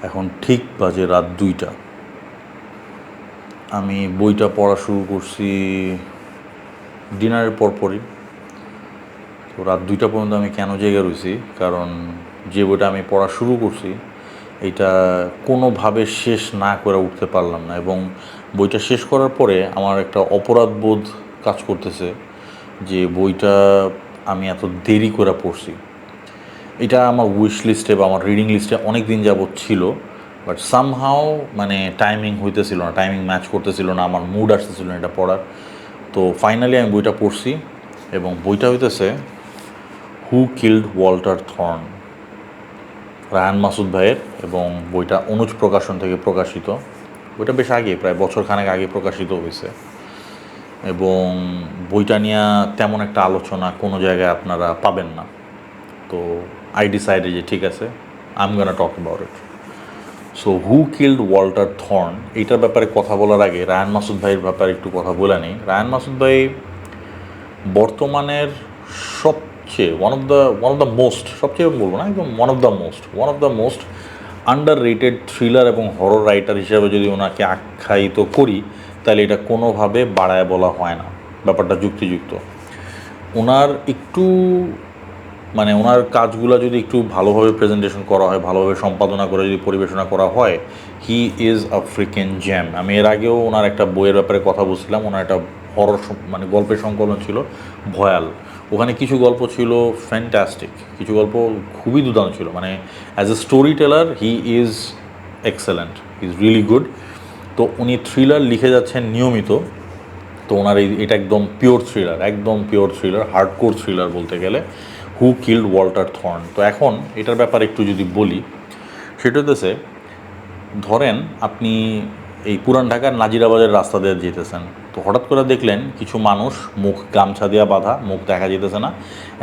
এখন ঠিক বাজে রাত 2টা। আমি বইটা পড়া শুরু করছি ডিনারের পরপরই। তো রাত 2টা পর্যন্ত আমি কেন জেগে রয়েছি, কারণ যে বইটা আমি পড়া শুরু করছি এটা কোনোভাবে শেষ না করে উঠতে পারলাম না, এবং বইটা শেষ করার পরে আমার একটা অপরাধবোধ কাজ করতেছে যে বইটা আমি এত দেরি করে পড়ছি। এটা আমার উইশ লিস্টে বা আমার রিডিং লিস্টে অনেক দিন যাবৎ ছিল, বাট সামহাও মানে টাইমিং হইতেছিল না, টাইমিং ম্যাচ করতেছিল না, আমার মুড আসতেছিল না এটা পড়ার। তো ফাইনালি আমি বইটা পড়ছি, এবং বইটা হইতেছে who killed Walter Thorne, Rayan Masud ভাইয়ের, এবং বইটা অনুজ প্রকাশন থেকে প্রকাশিত। বইটা বেশ আগে, প্রায় বছরখানেক আগে প্রকাশিত হয়েছে, এবং বইটা নিয়ে তেমন একটা আলোচনা কোনো জায়গায় আপনারা পাবেন না। তো আই ডিসাইডেড যে ঠিক আছে, I am gonna talk about it. So who killed Walter Thorne এইটার ব্যাপারে কথা বলার আগে রায়ান মাসুদ ভাইয়ের ব্যাপারে একটু কথা বলে নিই। রায়ান মাসুদ ভাই বর্তমানের সবচেয়ে ওয়ান অফ দ্য মোস্ট, সবচেয়ে বলবো না, একদম one of the most under rated thriller এবং হরর রাইটার হিসেবে যদি ওনাকে আখ্যায়িত করি, তাহলে এটা কোনোভাবে বাড়ায় বলা হয় না, ব্যাপারটা যুক্তিযুক্ত। ওনার একটু মানে ওনার কাজগুলো যদি একটু ভালোভাবে প্রেজেন্টেশন করা হয়, ভালোভাবে সম্পাদনা করে যদি পরিবেশনা করা হয়, হি ইজ আ ফ্রিকেন জ্যাম। আমি এর আগেও ওনার একটা বইয়ের ব্যাপারে কথা বলছিলাম। ওনার একটা হরর মানে গল্পের সংকলন ছিল ভয়াল, ওখানে কিছু গল্প ছিল ফ্যান্টাস্টিক, কিছু গল্প খুবই দুর্দান্ত ছিল। মানে as a storyteller he is excellent, he is really good. তো উনি থ্রিলার লিখে যাচ্ছেন নিয়মিত। তো ওনার এটা একদম পিওর থ্রিলার, একদম পিওর থ্রিলার, হার্ডকোর থ্রিলার বলতে গেলে, হু কিল্ড ওয়াল্টার থর্ন। তো এখন এটার ব্যাপারে একটু যদি বলি, সেটা হতেছে, ধরেন আপনি এই পুরান ঢাকার নাজিরাবাদের রাস্তা দিয়ে যেতেছেন, তো হঠাৎ করে দেখলেন কিছু মানুষ মুখ গামছা দিয়া বাঁধা, মুখ দেখা যেতেছে না,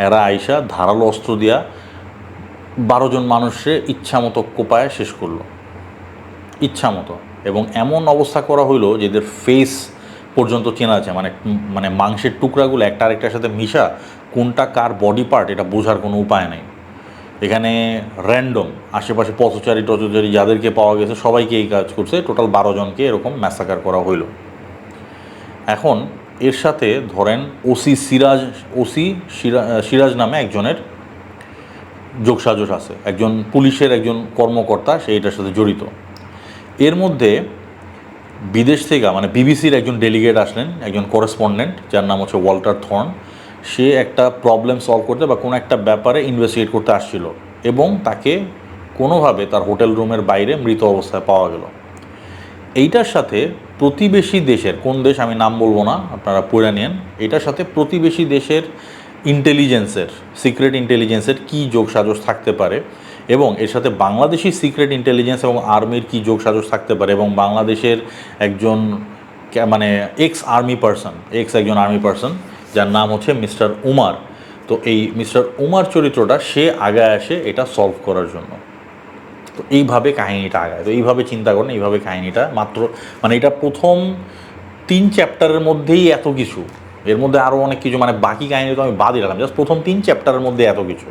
এরা আইসা ধারালো অস্ত্র দিয়া 12 জন মানুষে ইচ্ছা মতো কোপায় শেষ করলো, ইচ্ছা মতো। এবং এমন অবস্থা করা হইলো যে এদের ফেস পর্যন্ত চেনা আছে, মানে মানে মাংসের টুকরাগুলো একটা আরেকটার সাথে মিশা, কোনটা কার বডি পার্ট এটা বোঝার কোনো উপায় নেই। এখানে র্যান্ডম আশেপাশে পথচারী টচচারী যাদেরকে পাওয়া গেছে সবাইকে এই কাজ করছে, টোটাল 12 জনকে এরকম ম্যাসাকার করা হইল। এখন এর সাথে ধরেন সিরাজ নামে একজনের যোগসাজশ আছে, একজন পুলিশের একজন কর্মকর্তা, সে এটার সাথে জড়িত। এর মধ্যে বিদেশ থেকে মানে বিবিসির একজন ডেলিগেট আসলেন, একজন করেসপন্ডেন্ট, যার নাম হচ্ছে ওয়াল্টার থর্ন। সে একটা প্রবলেম সলভ করতে বা কোনো একটা ব্যাপারে ইনভেস্টিগেট করতে আসছিল, এবং তাকে কোনোভাবে তার হোটেল রুমের বাইরে মৃত অবস্থায় পাওয়া গেল। এইটার সাথে প্রতিবেশী দেশের, কোন দেশ আমি নাম বলবো না, আপনারা পড়ে নেন, এটার সাথে প্রতিবেশী দেশের ইন্টেলিজেন্সের, সিক্রেট ইন্টেলিজেন্সের কী যোগসাজশ থাকতে পারে, এবং এর সাথে বাংলাদেশি সিক্রেট ইন্টেলিজেন্স এবং আর্মির কী যোগসাজশ থাকতে পারে, এবং বাংলাদেশের একজন মানে এক্স একজন আর্মি পার্সন যার নাম হচ্ছে মিস্টার উমার। তো এই মিস্টার উমার চরিত্রটা সে আগায় আসে এটা সলভ করার জন্য। তো এইভাবে কাহিনিটা আগায়। তো এইভাবে চিন্তা করেন, এইভাবে কাহিনিটা মাত্র মানে এটা প্রথম 3 চ্যাপ্টারের মধ্যেই এত কিছু, এর মধ্যে আরও অনেক কিছু, মানে বাকি কাহিনী তো আমি বাদই রাখলাম, জাস্ট প্রথম 3 চ্যাপ্টারের মধ্যে এত কিছু।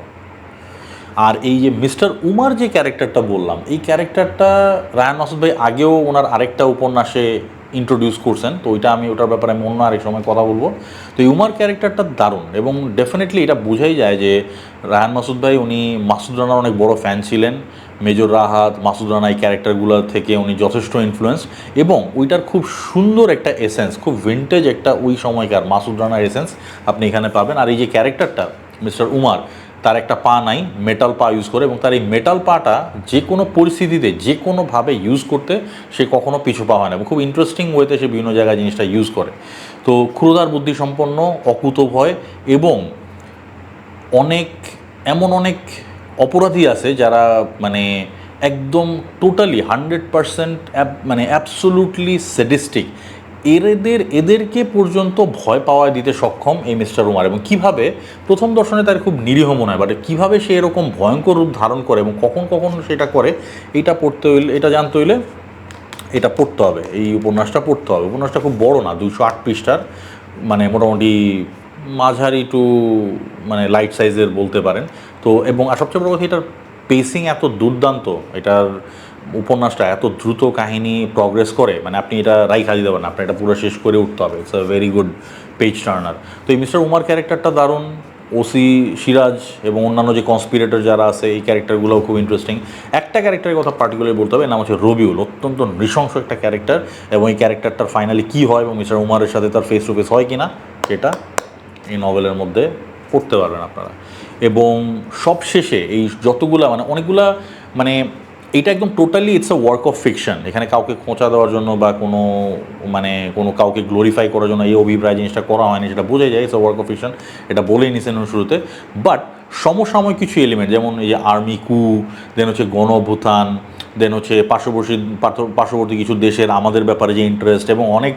আর এই যে মিস্টার উমার যে ক্যারেক্টারটা বললাম, এই ক্যারেক্টারটা রায়ান মাসুদ ভাই আগেও ওনার আরেকটা উপন্যাসে ইন্ট্রোডিউস করছেন, তো আমি ওটার ব্যাপারে আমি অন্য আরেক সময় কথা বলবো। তো এই উমার ক্যারেক্টারটা দারুণ, এবং ডেফিনেটলি এটা বোঝাই যায় যে রায়ান মাসুদ ভাই উনি মাসুদ রানার অনেক বড় ফ্যান ছিলেন। মেজর রাহাত, মাসুদ রানা এই ক্যারেক্টারগুলো থেকে উনি যথেষ্ট ইনফ্লুয়েন্স, এবং ওইটার খুব সুন্দর একটা এসেন্স, খুব ভিন্টেজ একটা ওই সময়কার মাসুদ রানার এসেন্স আপনি এখানে পাবেন। আর এই যে ক্যারেক্টারটা মিস্টার উমার, তার একটা পা নাই, মেটাল পা ইউজ করে, এবং তার এই মেটাল পাটা যে কোনো পরিস্থিতিতে যে কোনোভাবে ইউজ করতে সে কখনো পিছু পা হয় না, এবং খুব ইন্টারেস্টিং ওয়েতে সে বিভিন্ন জায়গায় জিনিসটা ইউজ করে। তো ক্ষুরধার বুদ্ধিসম্পন্ন, অকুতোভয়, এবং অনেক অপরাধী আছে যারা মানে একদম টোটালি 100% মানে অ্যাবসোলুটলি স্যাডিস্টিক, এদেরকে পর্যন্ত ভয় পাওয়া দিতে সক্ষম এই মিস্টার উমার। এবং কীভাবে প্রথম দর্শনে তার খুব নিরীহ মনে হয়, বাট কীভাবে সে এরকম ভয়ঙ্কর রূপ ধারণ করে এবং কখন কখন সেটা করে, এটা পড়তে হইলে, এটা জানতে হইলে এটা পড়তে হবে, এই উপন্যাসটা পড়তে হবে। উপন্যাসটা খুব বড় না, 208 পৃষ্ঠার, মানে মোটামুটি মাঝারি টু মানে লাইট সাইজের বলতে পারেন। তো এবং সবচেয়ে বড় কথা, এটার পেসিং এত দুর্দান্ত, এটার উপন্যাসটা এত দ্রুত কাহিনী প্রগ্রেস করে, মানে আপনি এটা রাইখা দিতে পারেন, আপনার এটা পুরো শেষ করে উঠতে হবে। It's a very good page Turner. তো এই মিস্টার উমার ক্যারেক্টারটা দারুণ, ওসি সিরাজ এবং অন্যান্য যে কনস্পিরেটর যারা আছে এই ক্যারেক্টারগুলোও খুব ইন্টারেস্টিং। একটা ক্যারেক্টারের কথা পার্টিকুলারলি বলতে হবে, নাম হচ্ছে রবিউল, অত্যন্ত নৃশংস একটা ক্যারেক্টার, এবং এই ক্যারেক্টারটার ফাইনালি কী হয় এবং মিস্টার উমারের সাথে তার ফেস টু ফেস হয় কি না সেটা এই নভেলের মধ্যে পড়তে পারবেন আপনারা। এবং সবশেষে এই যতগুলা মানে অনেকগুলা মানে এইটা একদম totally it's a work of fiction. এখানে কাউকে খোঁচা দেওয়ার জন্য বা কোনো কাউকে গ্লোরিফাই করার জন্য এই অভিপ্রায় জিনিসটা করা হয়নি, সেটা বোঝাই যায়। It's a work of fiction, এটা বলেই নিছেন শুরুতে। বাট সমসাময়িক কিছু এলিমেন্ট, যেমন এই যে আর্মি কু, দেন হচ্ছে গণ অভ্যুত্থান, দেন হচ্ছে পার্শ্ববর্তী কিছু দেশের আমাদের ব্যাপারে যে ইন্টারেস্ট, এবং অনেক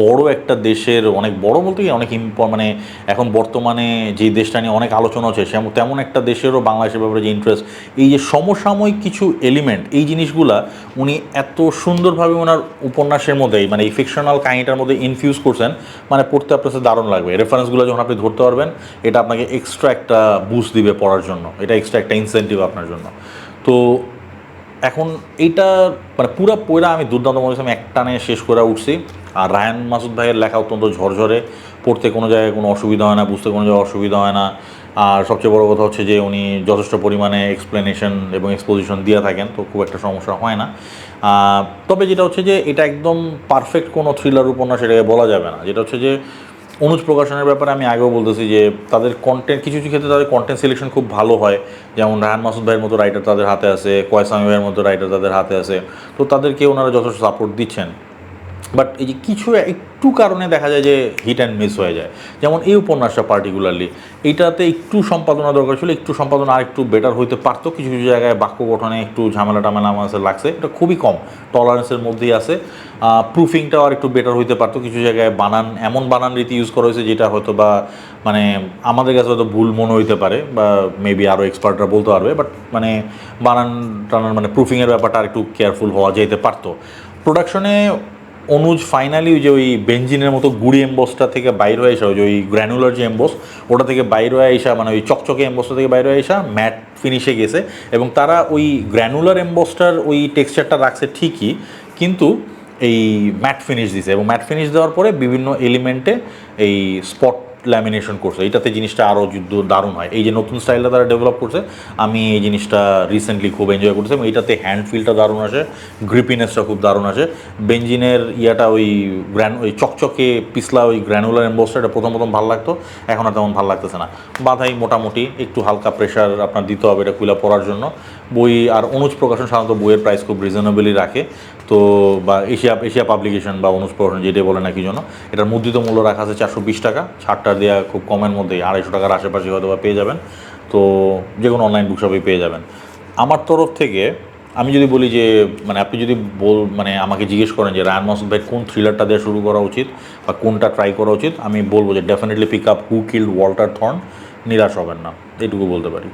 বড় একটা দেশের, অনেক বড় বলতে কি অনেক মানে এখন বর্তমানে যে দেশটা নিয়ে অনেক আলোচনা হচ্ছে তেমন একটা দেশেরও বাংলাদেশের ব্যাপারে যে ইন্টারেস্ট, এই যে সমসাময়িক কিছু এলিমেন্ট, এই জিনিসগুলা উনি এত সুন্দরভাবে ওনার উপন্যাসের মধ্যে মানে এই ফিকশনাল কাহিনীটার মধ্যে ইনফিউজ করছেন, মানে পড়তে আপনার কাছে দারুণ লাগবে। রেফারেন্সগুলো যখন আপনি ধরতে পারবেন, এটা আপনাকে এক্সট্রা একটা বুস্ট দিবে পড়ার জন্য, এটা এক্সট্রা একটা ইনসেন্টিভ আপনার জন্য। তো এখন এইটা মানে পুরো পড়া আমি দুর্দান্ত মনে হচ্ছে, আমি একটানে শেষ করে উঠছি। আর রায়ান মাসুদ ভাইয়ের লেখা অত্যন্ত ঝরঝরে, পড়তে কোনো জায়গায় কোনো অসুবিধা হয় না, বুঝতে কোনো জায়গায় অসুবিধা হয় না। আর সবচেয়ে বড় কথা হচ্ছে যে উনি যথেষ্ট পরিমাণে এক্সপ্লেনেশন এবং এক্সপোজিশন দিয়ে থাকেন, তো খুব একটা সমস্যা হয় না। তবে যেটা হচ্ছে যে এটা একদম পারফেক্ট কোনো থ্রিলার উপন্যাস এটাকে বলা যাবে না। যেটা হচ্ছে যে অনুজ প্রকাশনের ব্যাপারে আমি আগেও বলতেছি যে তাদের কন্টেন্ট কিছু কিছু ক্ষেত্রে তাদের কন্টেন্ট সিলেকশন খুব ভালো হয়, যেমন রায়ান মাসুদ ভাইয়ের মতো রাইটার তাদের হাতে আছে, কয়সামি ভাইয়ের মতো রাইটার তাদের হাতে আছে, তো তাদেরকে ওনারা যথেষ্ট সাপোর্ট দিচ্ছেন। বাট এই যে কিছু একটু কারণে দেখা যায় যে হিট অ্যান্ড মিস হয়ে যায়, যেমন এই উপন্যাসটা পার্টিকুলারলি, এইটাতে একটু সম্পাদনা দরকার ছিল, একটু সম্পাদনা আর একটু বেটার হইতে পারতো। কিছু কিছু জায়গায় বাক্য গঠনে একটু ঝামেলা টামেলা আমার লাগছে, এটা খুবই কম, টলারেন্সের মধ্যেই আছে। প্রুফিংটাও আর একটু বেটার হইতে পারতো। কিছু জায়গায় এমন বানান রীতি ইউজ করা হয়েছে যেটা হয়তো বা মানে আমাদের কাছে হয়তো ভুল মনে হইতে পারে, বা মেবি আরও এক্সপার্টরা বলতে পারবে, বাট মানে বানান টানান মানে প্রুফিংয়ের ব্যাপারটা আর একটু কেয়ারফুল হওয়া যেতে পারতো। প্রোডাকশনে অনুজ ফাইনালি ওই যে ওই বেঞ্জিনের মতো গুড়ি এম্বসটা থেকে বাইর হয়ে আসা, ওই যে ওই গ্র্যানুলার যে এম্বস ওটা থেকে বাইর হয়ে আসা, মানে ওই চকচকে এম্বসটা থেকে বাইর হয়ে আসা ম্যাট ফিনিশে গেছে। এবং তারা ওই গ্র্যানুলার এম্বসটার ওই টেক্সচারটা রাখছে ঠিকই, কিন্তু এই ম্যাট ফিনিশ দিছে, এবং ম্যাট ফিনিশ দেওয়ার পরে বিভিন্ন এলিমেন্টে এই স্পট ল্যামিনেশন করছে, এটাতে জিনিসটা আরও দারুণ হয়। এই যে নতুন স্টাইলটা তারা ডেভেলপ করছে, আমি এই জিনিসটা রিসেন্টলি খুব এনজয় করছি, এবং এইটাতে হ্যান্ড ফিলটা দারুণ আসে, গ্রিপিনেসটা খুব দারুণ আসে। বেঞ্জিনের ইয়াটা ওই ওই চকচকে পিছলা ওই গ্র্যানুলার এম্বসটা, এটা প্রথম ভালো লাগতো, এখন আর তেমন ভালো লাগতেছে না। বাধাই মোটামুটি একটু হালকা প্রেশার আপনার দিতে হবে এটা খুলে পড়ার জন্য। বই আর অনুজ প্রকাশন সাধারণত বইয়ের প্রাইস খুব রিজনেবলই রাখে, তো বা এশিয়া পাবলিকেশন বা অনুজ প্রকাশন যেটাই বলে না কি জন্য, এটার মুদ্রিত মূল্য রাখা আছে 420 টাকা, ছাড়টা দেওয়া খুব কমের মধ্যেই 250 টাকার আশেপাশে হয়তো বা পেয়ে যাবেন। তো যে কোনো অনলাইন বুকশপেই পেয়ে যাবেন। আমার তরফ থেকে আমি যদি বলি যে মানে আপনি যদি মানে আমাকে জিজ্ঞেস করেন যে রায়ান মাসুদ ভাই কোন থ্রিলারটা দিয়ে শুরু করা উচিত বা কোনটা ট্রাই করা উচিত, আমি বলবো যে ডেফিনেটলি পিক আপ হু কিল্ড ওয়াল্টার থর্ন, নিরাশ হবেন না, এইটুকু বলতে পারি।